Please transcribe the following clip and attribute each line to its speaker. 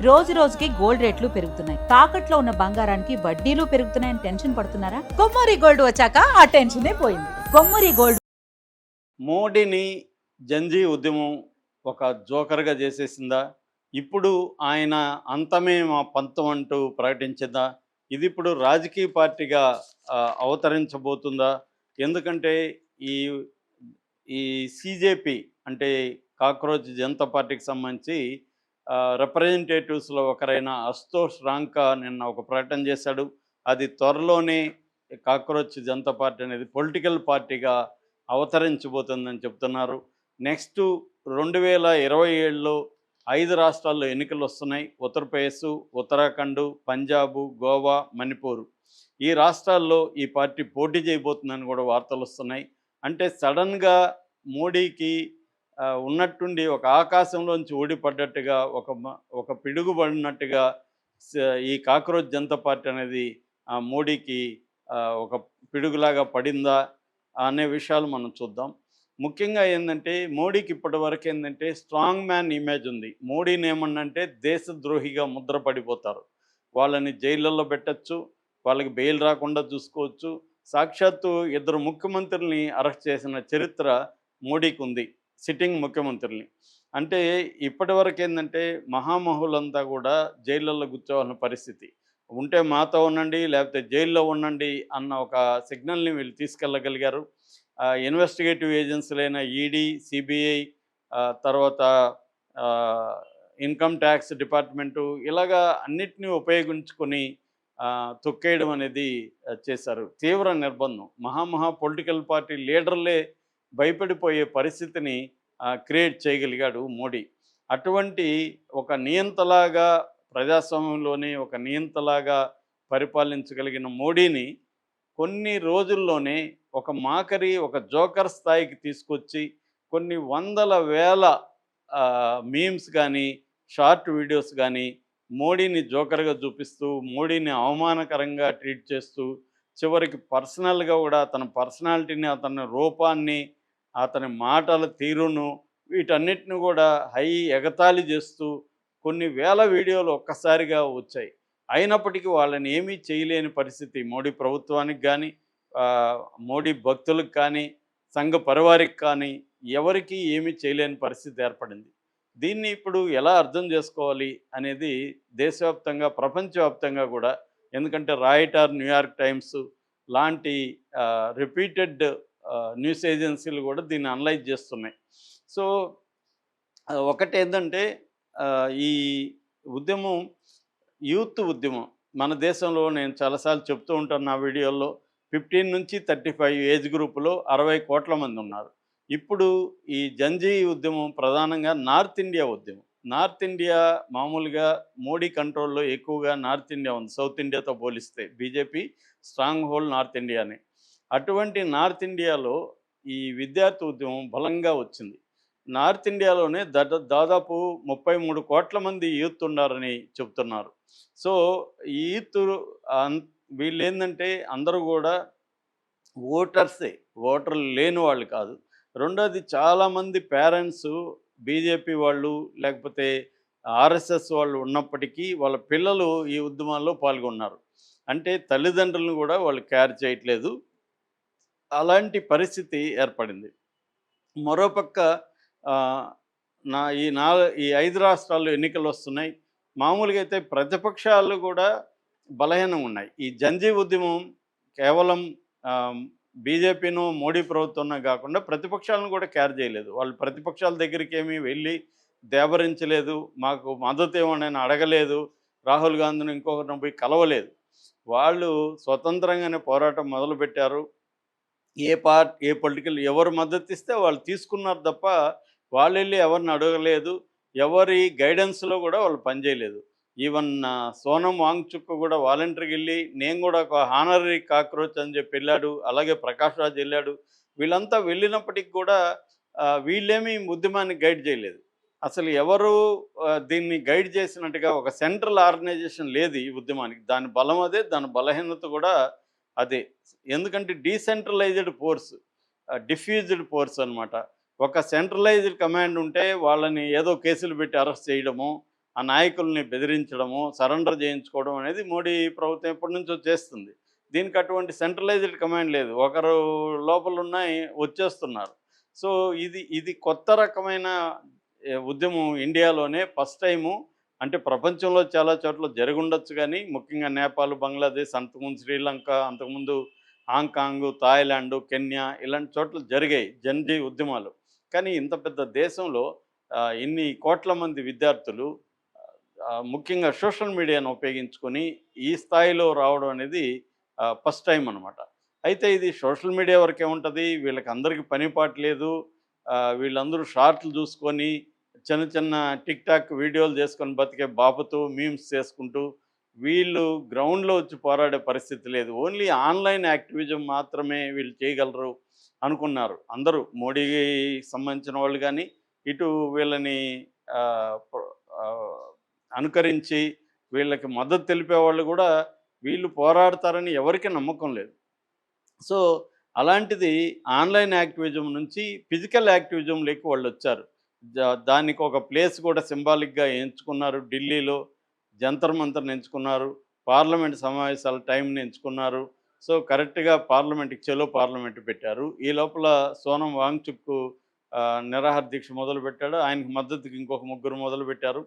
Speaker 1: రోజు రోజుకి గోల్డ్ రేట్లు పెరుగుతున్నాయి. తాకట్లో ఉన్న బంగారానికి వడ్డీలు పెరుగుతున్నాయని టెన్షన్ పడుతున్నారా? కొమ్మూరి గోల్డ్ వచ్చాక ఆ టెన్షనే పోయింది. కొమ్మూరి గోల్డ్.
Speaker 2: మోడీని జంజీ ఉద్యమం ఒక జోకర్గా చేసేసిందా? ఇప్పుడు ఆయన అంతమే మా పంతం అంటూ ప్రకటించిందా? ఇది ఇప్పుడు రాజకీయ పార్టీగా అవతరించబోతుందా? ఎందుకంటే ఈ ఈ సీజేపీ అంటే కాక్రోచ్ జనతా పార్టీకి సంబంధించి రిప్రజెంటేటివ్స్లో ఒకరైన అశుతోష్ రాంకా నిన్న ఒక ప్రకటన చేశాడు. అది త్వరలోనే కాక్రోచ్ జనతా పార్టీ అనేది పొలిటికల్ పార్టీగా అవతరించబోతుందని చెప్తున్నారు. నెక్స్ట్ 2027లో 5 రాష్ట్రాల్లో ఎన్నికలు వస్తున్నాయి. ఉత్తరప్రదేశ్, ఉత్తరాఖండ్, పంజాబ్, గోవా, మణిపూర్. ఈ రాష్ట్రాల్లో ఈ పార్టీ పోటీ చేయబోతుందని కూడా వార్తలు వస్తున్నాయి. అంటే సడన్గా మోడీకి ఉన్నట్టుండి ఒక ఆకాశంలోంచి ఊడిపడ్డట్టుగా ఒక పిడుగుపడినట్టుగా ఈ కాక్రోచ్ జనతా పార్టీ అనేది మోడీకి ఒక పిడుగులాగా పడిందా అనే విషయాలు మనం చూద్దాం. ముఖ్యంగా ఏంటంటే మోడీకి ఇప్పటి వరకు ఏంటంటే స్ట్రాంగ్ మ్యాన్ ఇమేజ్ ఉంది. మోడీని ఏమన్నంటే దేశద్రోహిగా ముద్ర పడిపోతారు. వాళ్ళని జైళ్ళల్లో పెట్టచ్చు, వాళ్ళకి బెయిల్ రాకుండా చూసుకోవచ్చు. సాక్షాత్తు 2 ముఖ్యమంత్రుల్ని అరెస్ట్ చేసిన చరిత్ర మోడీకి ఉంది, సిట్టింగ్ ముఖ్యమంత్రుల్ని. అంటే ఇప్పటి వరకు ఏంటంటే మహామహులంతా కూడా జైళ్ళల్లో కూర్చోవాల్సిన పరిస్థితి. ఉంటే మాతో ఉండండి, లేకపోతే జైల్లో ఉండండి అన్న ఒక సిగ్నల్ని వీళ్ళు తీసుకెళ్ళగలిగారు. ఇన్వెస్టిగేటివ్ ఏజెన్సీలైన ఈడీ, సిబిఐ, తర్వాత ఇన్కమ్ ట్యాక్స్ డిపార్ట్మెంటు ఇలాగా అన్నిటినీ ఉపయోగించుకొని తొక్కేయడం అనేది చేశారు. తీవ్ర నిర్బంధం. పొలిటికల్ పార్టీ లీడర్లే భయపడిపోయే పరిస్థితిని క్రియేట్ చేయగలిగాడు మోడీ. అటువంటి ఒక నియంతలాగా ప్రజాస్వామ్యంలోనే ఒక నియంతలాగా పరిపాలించగలిగిన మోడీని కొన్ని రోజుల్లోనే ఒక మాకరి, ఒక జోకర్ స్థాయికి తీసుకొచ్చి కొన్ని వందల వేల మీమ్స్ కానీ, షార్ట్ వీడియోస్ కానీ మోడీని జోకర్గా చూపిస్తూ, మోడీని అవమానకరంగా ట్రీట్ చేస్తూ, చివరికి పర్సనల్గా కూడా అతని పర్సనాలిటీని, అతని రూపాన్ని, అతని మాటల తీరును వీటన్నిటిని కూడా ఎగతాళి చేస్తూ కొన్ని వేల వీడియోలు ఒక్కసారిగా వచ్చాయి. అయినప్పటికీ వాళ్ళని ఏమీ చేయలేని పరిస్థితి మోడీ ప్రభుత్వానికి కానీ, మోడీ భక్తులకు కానీ, సంఘ పరివారికి కానీ ఎవరికీ ఏమీ చేయలేని పరిస్థితి ఏర్పడింది. దీన్ని ఇప్పుడు ఎలా అర్థం చేసుకోవాలి అనేది దేశవ్యాప్తంగా, ప్రపంచవ్యాప్తంగా కూడా, ఎందుకంటే రాయిటర్, న్యూయార్క్ టైమ్స్ లాంటి రిపీటెడ్ న్యూస్ ఏజెన్సీలు కూడా దీన్ని అనలైజ్ చేస్తున్నాయి. సో ఒకటేంటంటే ఈ ఉద్యమం యూత్ ఉద్యమం మన దేశంలో నేను చాలాసార్లు చెప్తూ ఉంటాను నా వీడియోల్లో. 15-35 ఏజ్ గ్రూపులో 60 కోట్ల మంది ఉన్నారు. ఇప్పుడు ఈ జంజీ ఉద్యమం ప్రధానంగా నార్త్ ఇండియా ఉద్యమం. నార్త్ ఇండియా మామూలుగా మోడీ కంట్రోల్లో ఎక్కువగా నార్త్ ఇండియా ఉంది సౌత్ ఇండియాతో పోలిస్తే. బీజేపీ స్ట్రాంగ్ హోల్డ్ నార్త్ ఇండియానే. అటువంటి నార్త్ ఇండియాలో ఈ విద్యార్థి ఉద్యమం బలంగా వచ్చింది. నార్త్ ఇండియాలోనే దాదాపు 33 కోట్ల మంది యూత్ ఉన్నారని చెప్తున్నారు. సో ఈ యూత్ వీళ్ళు ఏంటంటే అందరూ కూడా ఓటర్సే, ఓటర్లు లేని వాళ్ళు కాదు. రెండోది చాలామంది పేరెంట్స్ బీజేపీ వాళ్ళు లేకపోతే ఆర్ఎస్ఎస్ వాళ్ళు ఉన్నప్పటికీ వాళ్ళ పిల్లలు ఈ ఉద్యమాల్లో పాల్గొన్నారు. అంటే తల్లిదండ్రులను కూడా వాళ్ళు కేర్ చేయట్లేదు. అలాంటి పరిస్థితి ఏర్పడింది. మరోపక్క నా ఈ 5 రాష్ట్రాల్లో ఎన్నికలు వస్తున్నాయి. మామూలుగా అయితే ప్రతిపక్షాలు కూడా బలహీనంగా ఉన్నాయి. ఈ జంజీ ఉద్యమం కేవలం బీజేపీను, మోడీ ప్రభుత్వం కాకుండా ప్రతిపక్షాలను కూడా కేర్ చేయలేదు. వాళ్ళు ప్రతిపక్షాల దగ్గరికి ఏమీ వెళ్ళి దేబరించలేదు, మాకు మద్దతు ఇవ్వండి అని అడగలేదు, రాహుల్ గాంధీని ఇంకొకరిని పోయి కలవలేదు. వాళ్ళు స్వతంత్రంగానే పోరాటం మొదలుపెట్టారు. ఏ పొలిటికల్ ఎవరు మద్దతు ఇస్తే వాళ్ళు తీసుకున్నారు తప్ప వాళ్ళు వెళ్ళి ఎవరిని అడగలేదు. ఎవరి గైడెన్స్లో కూడా వాళ్ళు పనిచేయలేదు. ఈవెన్ సోనం వాంగ్చుక్ కూడా వాలంటరీకి వెళ్ళి నేను కూడా ఒక హానరీ కాక్రోచ్ అని చెప్పి వెళ్ళాడు. అలాగే ప్రకాష్ రాజ్ వెళ్ళాడు. వీళ్ళంతా వెళ్ళినప్పటికి కూడా వీళ్ళేమీ ఉద్యమాన్ని గైడ్ చేయలేదు. అసలు ఎవరు దీన్ని గైడ్ చేసినట్టుగా ఒక సెంట్రల్ ఆర్గనైజేషన్ లేదు ఈ ఉద్యమానికి. దాని బలం అదే, దాని బలహీనత కూడా అదే. ఎందుకంటే డీసెంట్రలైజ్డ్ ఫోర్స్, డిఫ్యూజ్డ్ ఫోర్స్ అనమాట. ఒక సెంట్రలైజ్డ్ కమాండ్ ఉంటే వాళ్ళని ఏదో కేసులు పెట్టి అరెస్ట్ చేయడము, ఆ నాయకుల్ని బెదిరించడము, సరెండర్ చేయించుకోవడం అనేది మోడీ ప్రభుత్వం ఎప్పటి నుంచో చేస్తుంది. దీనికి అటువంటి సెంట్రలైజ్డ్ కమాండ్ లేదు. ఒకరు లోపలున్నాయి వచ్చేస్తున్నారు. సో, ఇది కొత్త రకమైన ఉద్యమం ఇండియాలోనే ఫస్ట్ టైము. అంటే ప్రపంచంలో చాలా చోట్ల జరిగుండొచ్చు గానీ, ముఖ్యంగా నేపాల్, బంగ్లాదేశ్, అంతకుముందు శ్రీలంక, అంతకుముందు హాంకాంగు, థాయిలాండు, కెన్యా ఇలాంటి చోట్ల జరిగాయి జన్‌జీ ఉద్యమాలు. కానీ ఇంత పెద్ద దేశంలో ఇన్ని కోట్ల మంది విద్యార్థులు ముఖ్యంగా సోషల్ మీడియాను ఉపయోగించుకొని ఈ స్థాయిలో రావడం అనేది ఫస్ట్ టైం అనమాట. అయితే ఇది సోషల్ మీడియా వరకే ఉంటది. వీళ్ళకి అందరికి పని పాట లేదు. వీళ్ళందరూ షార్ట్‌లు చూసుకొని చిన్న చిన్న టిక్ టాక్ వీడియోలు చేసుకొని బతికే బాపుతూ, మీమ్స్ చేసుకుంటూ వీళ్ళు గ్రౌండ్‌లో వచ్చి పోరాడే పరిస్థితి లేదు. ఓన్లీ ఆన్‌లైన్ యాక్టివిజం మాత్రమే వీళ్ళు చేయగలరు అనుకున్నారు. అందరూ మోడీకి సంబంధించిన వాళ్ళు గానీ, ఇటు వీళ్ళని ఆహ్, ప్ర ఆహ్, అనుకరించి వీళ్ళకి మద్దతు తెలిపేవాళ్ళు గూడా వీళ్ళు పోరాడతారని ఎవరికీ నమ్మకం లేదు. సో, అలాంటిది ఆన్‌లైన్ యాక్టివిజం నుంచి ఫిజికల్ యాక్టివిజంలోకి వాళ్ళొచ్చారు. దానికి ఒక ప్లేస్ కూడా సింబాలిక్‌గా ఎంచుకున్నారు. ఢిల్లీలో జంతర్ మంతర్‌ని ఎంచుకున్నారు. పార్లమెంట్ సమావేశాల టైంని ఎంచుకున్నారు. సో, కరెక్ట్‌గా పార్లమెంట్‌కి చలో పార్లమెంట్ పెట్టారు. ఈ లోపల సోనం వాంగ్‌చుక్ నిరాహార దీక్ష మొదలుపెట్టాడు. ఆయనకు మద్దతుగా ఇంకొక ముగ్గురు మొదలుపెట్టారు.